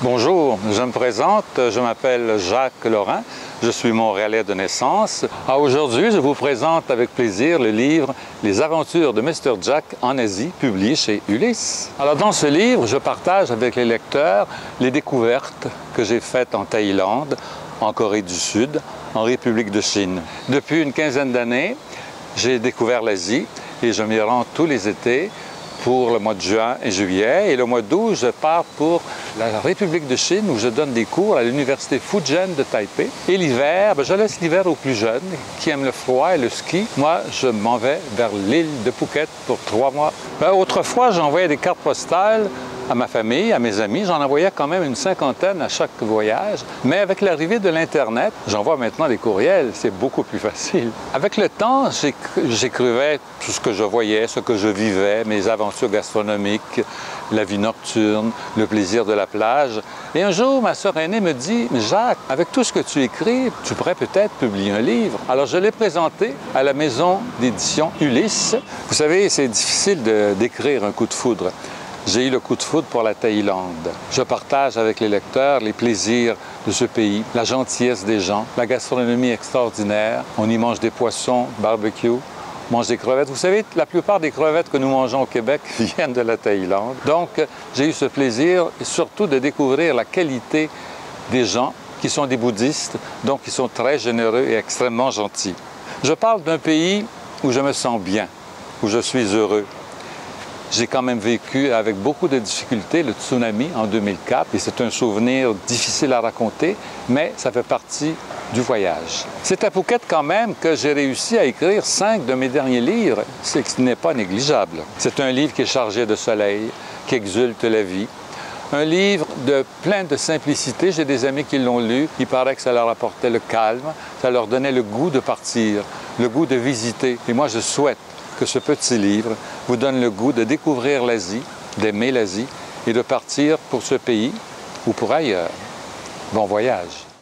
Bonjour, je me présente, je m'appelle Jacques Lorrain, je suis montréalais de naissance. Aujourd'hui, je vous présente avec plaisir le livre « Les aventures de Mr. Jack en Asie » publié chez Ulysse. Alors dans ce livre, je partage avec les lecteurs les découvertes que j'ai faites en Thaïlande, en Corée du Sud, en République de Chine. Depuis une quinzaine d'années, j'ai découvert l'Asie et je m'y rends tous les étés pour le mois de juin et juillet. Et le mois d'août, je pars pour la République de Chine où je donne des cours à l'université Fujian de Taipei. Et l'hiver, je laisse l'hiver aux plus jeunes qui aiment le froid et le ski. Moi, je m'en vais vers l'île de Phuket pour 3 mois. Autrefois, j'envoyais des cartes postales à ma famille, à mes amis. J'en envoyais quand même une cinquantaine à chaque voyage. Mais avec l'arrivée de l'Internet, j'envoie maintenant des courriels. C'est beaucoup plus facile. Avec le temps, j'écrivais tout ce que je voyais, ce que je vivais, mes aventures gastronomiques, la vie nocturne, le plaisir de la plage. Et un jour, ma sœur aînée me dit « Mais Jacques, avec tout ce que tu écris, tu pourrais peut-être publier un livre. » Alors, je l'ai présenté à la maison d'édition Ulysse. Vous savez, c'est difficile d'écrire un coup de foudre. J'ai eu le coup de foudre pour la Thaïlande. Je partage avec les lecteurs les plaisirs de ce pays, la gentillesse des gens, la gastronomie extraordinaire. On y mange des poissons, barbecue, on mange des crevettes. Vous savez, la plupart des crevettes que nous mangeons au Québec viennent de la Thaïlande. Donc, j'ai eu ce plaisir et surtout de découvrir la qualité des gens qui sont des bouddhistes, donc qui sont très généreux et extrêmement gentils. Je parle d'un pays où je me sens bien, où je suis heureux. J'ai quand même vécu avec beaucoup de difficultés le tsunami en 2004 et c'est un souvenir difficile à raconter, mais ça fait partie du voyage. C'est à Phuket quand même que j'ai réussi à écrire 5 de mes derniers livres, ce qui n'est pas négligeable. C'est un livre qui est chargé de soleil, qui exulte la vie. Un livre plein de simplicité. J'ai des amis qui l'ont lu. Il paraît que ça leur apportait le calme, ça leur donnait le goût de partir, le goût de visiter. Et moi, je souhaite que ce petit livre vous donne le goût de découvrir l'Asie, d'aimer l'Asie et de partir pour ce pays ou pour ailleurs. Bon voyage!